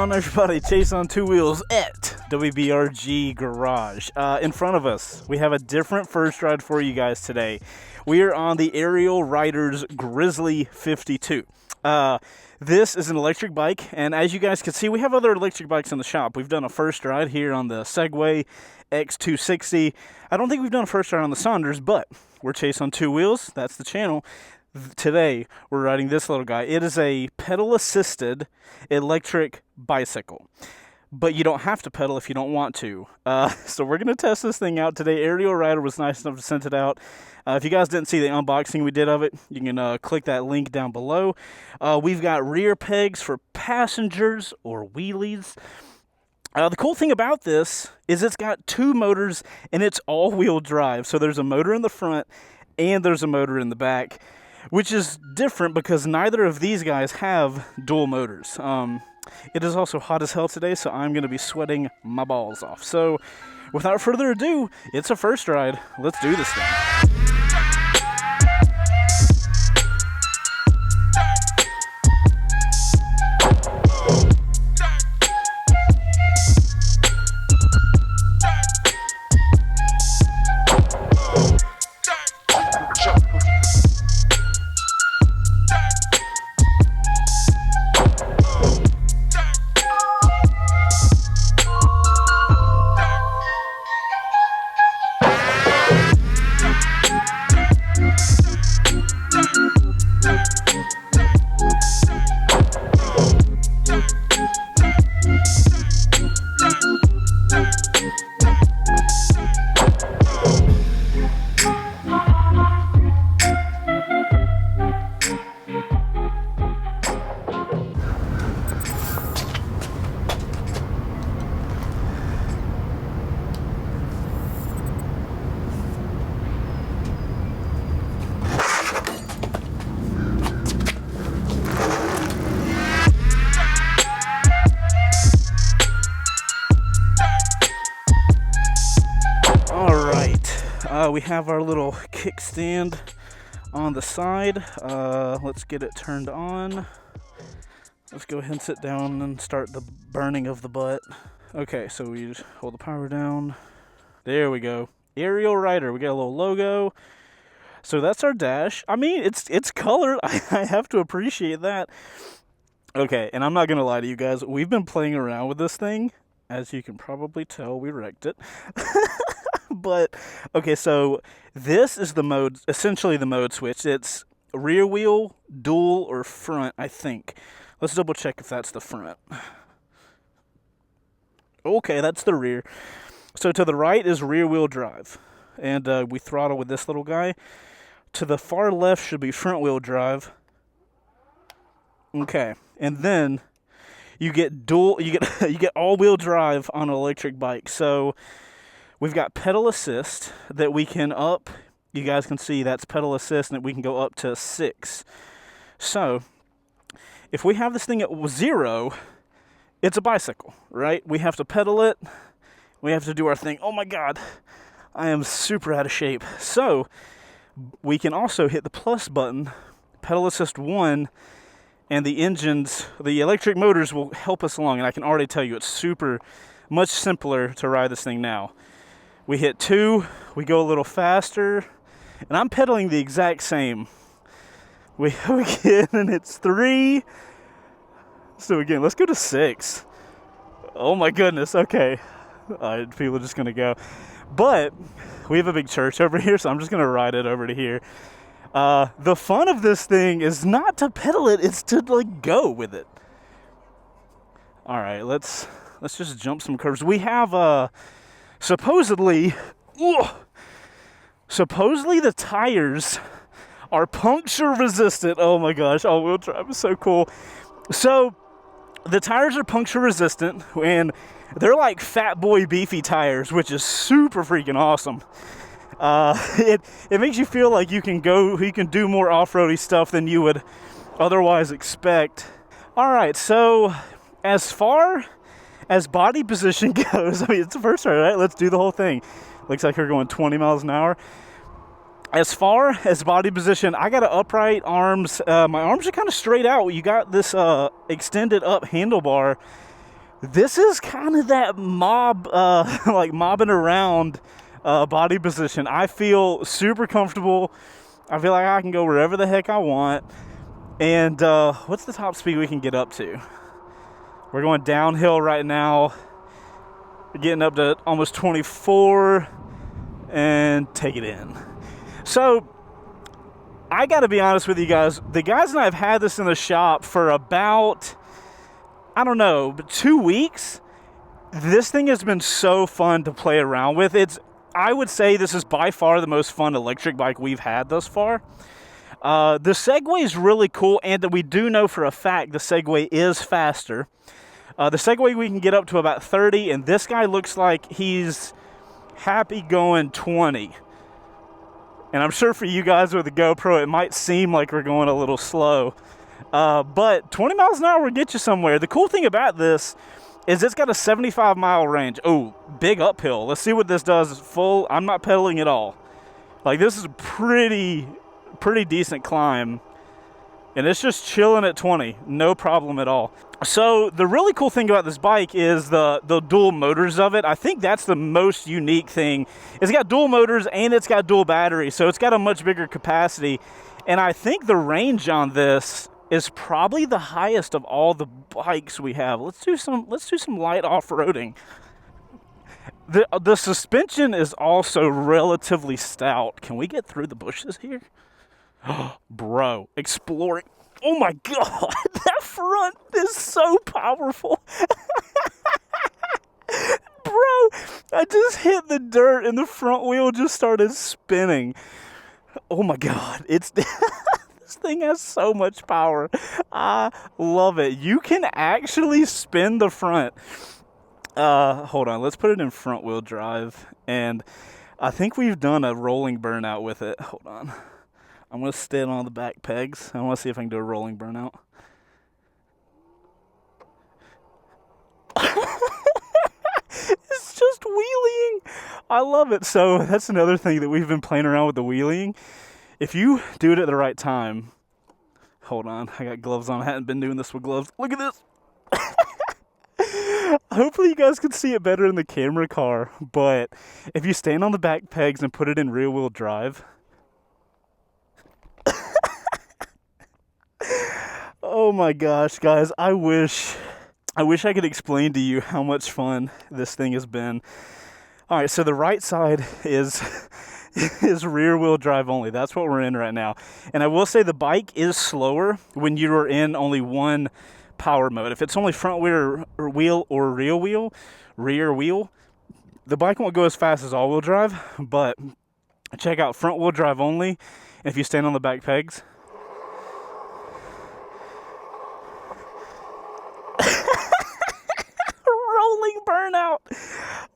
on, everybody? Chaseontwowheels at WBRG Garage. In front of us, we have a different first ride for you guys today. We are on the Ariel Rider Grizzly 52. This is an electric bike, and as you guys can see, we have other electric bikes in the shop. We've done a first ride here on the Segway X260. I don't think we've done a first ride on the Saunders, but we're Chaseontwowheels. That's the channel. Today, we're riding this little guy. It is a pedal-assisted electric bicycle, but you don't have to pedal if you don't want to. So we're going to test this thing out today. Ariel Rider was nice enough to send it out. If you guys didn't see the unboxing we did of it, you can click that link down below. We've got rear pegs for passengers or wheelies. The cool thing about this is it's got two motors and it's all-wheel drive. So there's a motor in the front and there's a motor in the back, which is different because neither of these guys have dual motors. It is also hot as hell today, so I'm going to be sweating my balls off. So without further ado, it's a first ride. Let's do this thing. We have our little kickstand on the side. Let's get it turned on. Let's go ahead and sit down and start the burning of the butt. Okay, so we just hold the power down. There we go. Ariel Rider. We got a little logo. So that's our dash. I mean, it's colored. I have to appreciate that. Okay, and I'm not going to lie to you guys. We've been playing around with this thing. As you can probably tell, we wrecked it. But, okay, so this is the mode, essentially the mode switch. It's rear wheel, dual, or front, I think. Let's double check if that's the front. Okay, that's the rear. So to the right is rear wheel drive. And we throttle with this little guy. To the far left should be front wheel drive. Okay, and then you get you get all-wheel drive on an electric bike. So we've got pedal assist that we can up. You guys can see that's pedal assist, and we can go up to 6. So if we have this thing at 0, it's a bicycle, right? We have to pedal it. We have to do our thing. Oh my God, I am super out of shape. So we can also hit the plus button, pedal assist 1, and the electric motors will help us along. And I can already tell you it's much simpler to ride this thing now. We hit 2, we go a little faster, and I'm pedaling the exact same. We get, and it's 3. So again, let's go to 6. Oh my goodness, okay. People are just gonna go. But we have a big church over here, so I'm just gonna ride it over to here. The fun of this thing is not to pedal it, it's to like go with it. All right, let's just jump some curves. We have supposedly the tires are puncture resistant. Oh my gosh, all-wheel drive is so cool. So the tires are puncture resistant, and they're like fat boy beefy tires, which is super freaking awesome. It makes you feel like you can do more off-roady stuff than you would otherwise expect. All right, so as far as body position goes, I mean, it's the first ride, right? Let's do the whole thing. Looks like we're going 20 miles an hour. As far as body position, I got an upright arms. My arms are kind of straight out. You got this extended up handlebar, This is kind of that mob, like mobbing around body position. I feel super comfortable. I feel like I can go wherever the heck I want. And what's the top speed we can get up to? We're going downhill right now. We're getting up to almost 24 and take it in. So I got to be honest with you guys. The guys and I have had this in the shop for about, I don't know, 2 weeks. This thing has been so fun to play around with. I would say this is by far the most fun electric bike we've had thus far. The Segway is really cool, and we do know for a fact the Segway is faster. The Segway we can get up to about 30, and this guy looks like he's happy going 20. And I'm sure for you guys with the GoPro, it might seem like we're going a little slow. But 20 miles an hour will get you somewhere. The cool thing about this is it's got a 75-mile range. Oh, big uphill. Let's see what this does full. I'm not pedaling at all. Like, this is a pretty decent climb. And it's just chilling at 20. No problem at all. So the really cool thing about this bike is the dual motors of it. I think that's the most unique thing. It's got dual motors and it's got dual batteries. So it's got a much bigger capacity. And I think the range on this is probably the highest of all the bikes we have. Let's do some light off-roading. The suspension is also relatively stout. Can we get through the bushes here? Bro, exploring. Oh my god, that front is so powerful. Bro, I just hit the dirt and the front wheel just started spinning. Oh my god, this thing has so much power. I love it. You can actually spin the front. Hold on, let's put it in front wheel drive. And I think we've done a rolling burnout with it. Hold on. I'm going to stand on the back pegs. I want to see if I can do a rolling burnout. It's just wheeling. I love it. So that's another thing that we've been playing around with the wheeling. If you do it at the right time. Hold on. I got gloves on. I hadn't been doing this with gloves. Look at this. Hopefully you guys can see it better in the camera car. But if you stand on the back pegs and put it in rear wheel drive. Oh my gosh, guys, I wish I could explain to you how much fun this thing has been. All right, so the right side is rear wheel drive only. That's what we're in right now. And I will say the bike is slower when you are in only one power mode. If it's only front wheel or rear wheel, the bike won't go as fast as all-wheel drive, but check out front wheel drive only. And if you stand on the back pegs, rolling burnout.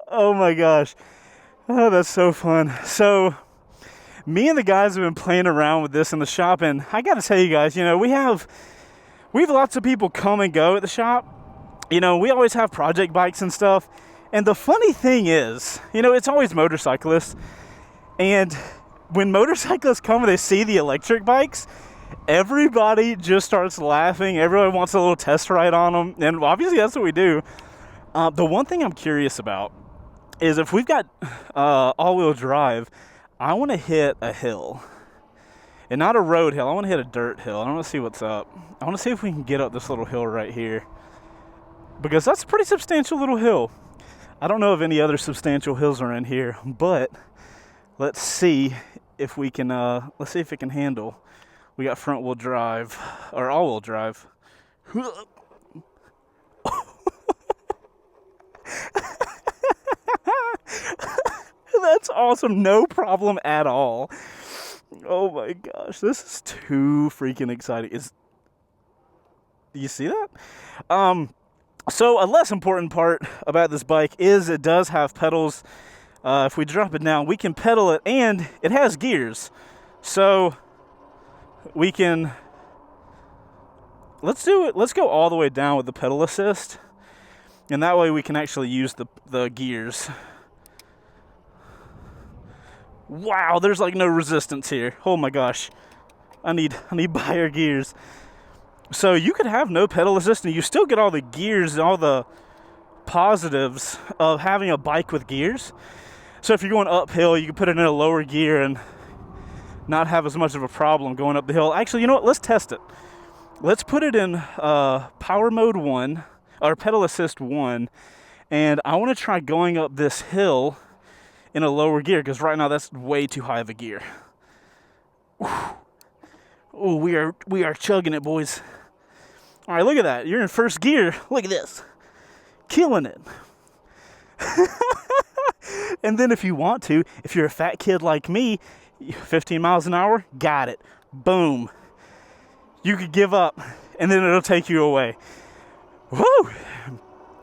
Oh my gosh. Oh, that's so fun. So me and the guys have been playing around with this in the shop, and I gotta tell you guys, we have lots of people come and go at the shop. We always have project bikes and stuff. And the funny thing is, it's always motorcyclists. And when motorcyclists come and they see the electric bikes, everybody just starts laughing. Everyone wants a little test ride on them. And obviously that's what we do. The one thing I'm curious about is if we've got all-wheel drive, I want to hit a hill. And not a road hill. I want to hit a dirt hill. I want to see what's up. I want to see if we can get up this little hill right here. Because that's a pretty substantial little hill. I don't know if any other substantial hills are in here. But let's see if we can, let's see if it can handle. We got front wheel drive, or all-wheel drive. That's awesome. No problem at all. Oh my gosh, this is too freaking exciting. Do you see that? So a less important part about this bike is it does have pedals. If we drop it down, we can pedal it, and it has gears. So we can, let's do it. Let's go all the way down with the pedal assist. And that way we can actually use the gears. Wow, there's like no resistance here. Oh my gosh. I need higher gears. So you could have no pedal assist and you still get all the gears and all the positives of having a bike with gears. So if you're going uphill, you can put it in a lower gear and not have as much of a problem going up the hill. Actually, you know what? Let's test it. Let's put it in power mode 1, or pedal assist 1, and I want to try going up this hill in a lower gear, because right now that's way too high of a gear. Oh, we are chugging it, boys. All right, look at that. You're in first gear. Look at this. Killing it. And then if you want to, if you're a fat kid like me, 15 miles an hour, got it. Boom. You could give up, and then it'll take you away. Woo!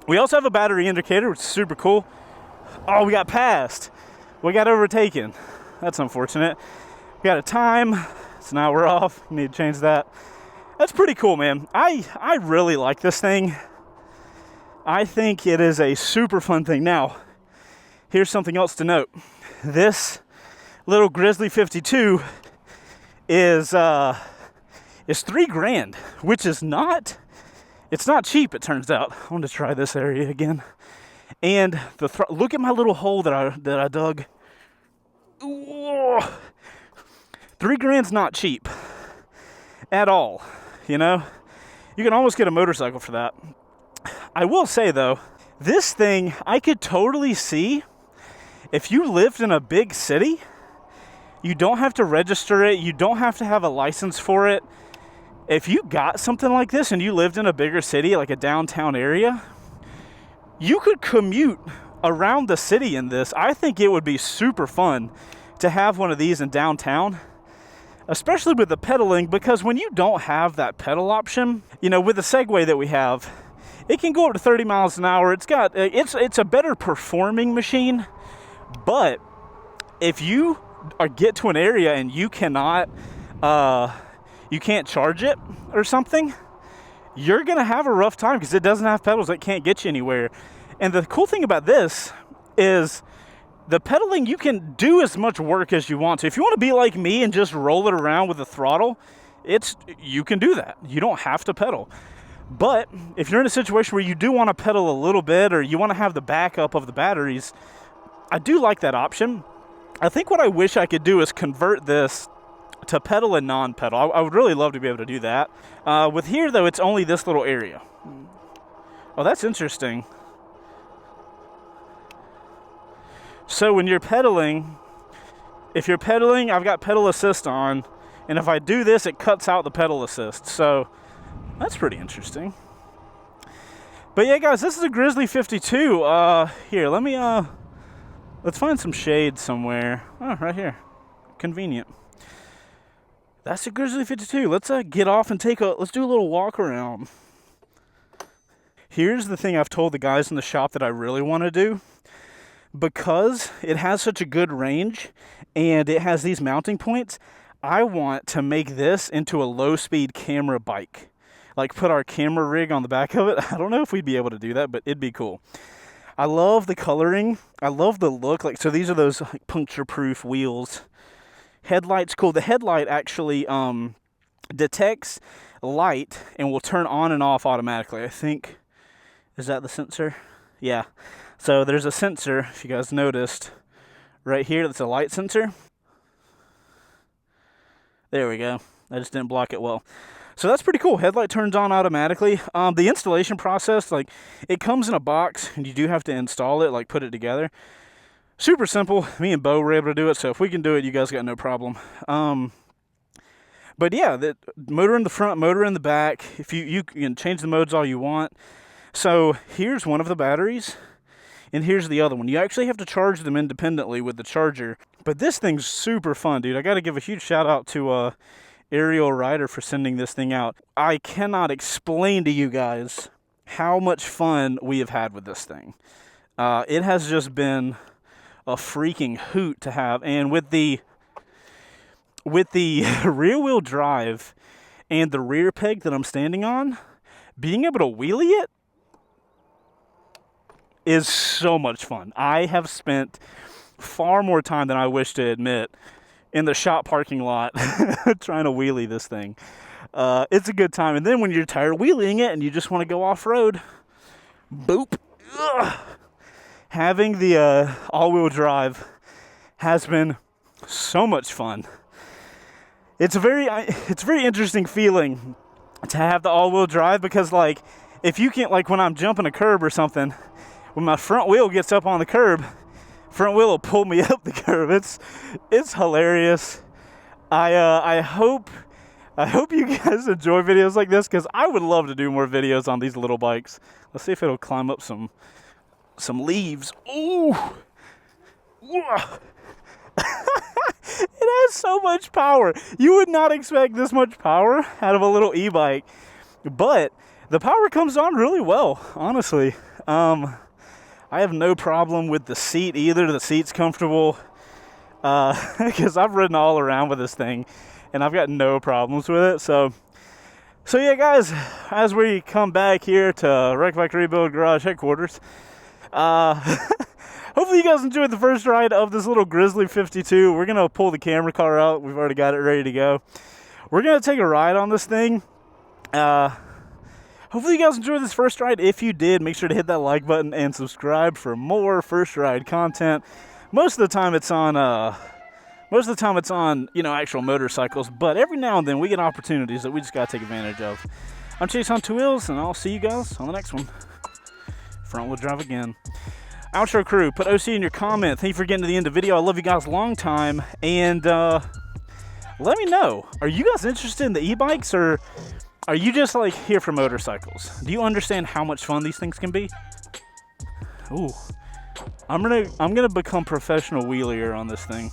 We also have a battery indicator, which is super cool. Oh, we got passed. We got overtaken. That's unfortunate. We got a time, so now we're off. Need to change that. That's pretty cool, man. I really like this thing. I think it is a super fun thing. Now, here's something else to note. This little Grizzly 52 is $3,000, which is not, it's not cheap, it turns out. I want to try this area again. And look at my little hole that I dug. Ooh, $3,000's not cheap at all, you know? You can almost get a motorcycle for that. I will say though, this thing, I could totally see if you lived in a big city, you don't have to register it, you don't have to have a license for it. If you got something like this and you lived in a bigger city, like a downtown area, you could commute around the city in this. I think it would be super fun to have one of these in downtown, especially with the pedaling, because when you don't have that pedal option, you know, with the Segway that we have, it can go up to 30 miles an hour. It's a better performing machine, but if you get to an area and you cannot, you can't charge it or something, you're gonna have a rough time because it doesn't have pedals. It can't get you anywhere. And the cool thing about this is the pedaling, you can do as much work as you want to. If you want to be like me and just roll it around with the throttle, you can do that. You don't have to pedal. But if you're in a situation where you do want to pedal a little bit, or you want to have the backup of the batteries, I do like that option. I think what I wish I could do is convert this to pedal and non-pedal. I would really love to be able to do that. With here, though, it's only this little area. Oh, that's interesting. So when you're pedaling, if you're pedaling, I've got pedal assist on, and if I do this, it cuts out the pedal assist. So that's pretty interesting. But yeah, guys, this is a Grizzly 52. Here, let's find some shade somewhere. Oh, right here. Convenient. That's a Grizzly 52. Let's get off and let's do a little walk around. Here's the thing I've told the guys in the shop that I really want to do. Because it has such a good range and it has these mounting points, I want to make this into a low-speed camera bike. Like put our camera rig on the back of it. I don't know if we'd be able to do that, but it'd be cool. I love the coloring. I love the look. Like, so these are those like puncture-proof wheels. Headlight's cool. The headlight actually detects light and will turn on and off automatically. I think, is that the sensor? Yeah. So there's a sensor, if you guys noticed, right here. That's a light sensor. There we go. I just didn't block it well. So that's pretty cool. Headlight turns on automatically. The installation process, like, it comes in a box and you do have to install it, like put it together. Super simple. Me and Bo were able to do it, so if we can do it, you guys got no problem. But yeah, the motor in the front, motor in the back. If you can change the modes all you want. So here's one of the batteries, and here's the other one. You actually have to charge them independently with the charger. But this thing's super fun, dude. I got to give a huge shout out to Ariel Rider for sending this thing out. I cannot explain to you guys how much fun we have had with this thing. It has just been a freaking hoot to have. And with the rear wheel drive and the rear peg that I'm standing on, being able to wheelie it is so much fun. I have spent far more time than I wish to admit in the shop parking lot trying to wheelie this thing. It's a good time. And then when you're tired of wheeling it and you just want to go off-road, boop, having the all-wheel drive has been so much fun. It's a very interesting feeling to have the all-wheel drive, because like if you can't, like when I'm jumping a curb or something, when my front wheel gets up on the curb, front wheel will pull me up the curb. It's hilarious. I hope you guys enjoy videos like this, because I would love to do more videos on these little bikes. Let's see if it'll climb up some leaves. Ooh. It has so much power. You would not expect this much power out of a little e-bike, but the power comes on really well, honestly. I have no problem with the seat either. The seat's comfortable, because I've ridden all around with this thing and I've got no problems with it. So yeah, guys, as we come back here to Wreck Bike Rebuild Garage headquarters, hopefully you guys enjoyed the first ride of this little Grizzly 52. We're going to pull the camera car out. We've already got it ready to go. We're going to take a ride on this thing. Hopefully you guys enjoyed this first ride. If you did, make sure to hit that like button and subscribe for more first ride content. Most of the time it's on, you know, actual motorcycles, but every now and then we get opportunities that we just got to take advantage of. I'm Chaseontwowheels, and I'll see you guys on the next one. Front wheel drive again. Outro crew, put OC in your comment. Thank you for getting to the end of the video. I love you guys long time. And let me know, are you guys interested in the e-bikes, or are you just like here for motorcycles? Do you understand how much fun these things can be? Ooh, I'm gonna become professional wheelier on this thing.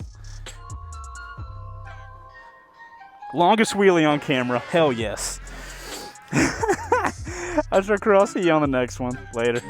Longest wheelie on camera, hell yes. Outro crew, I'll see you on the next one. Later.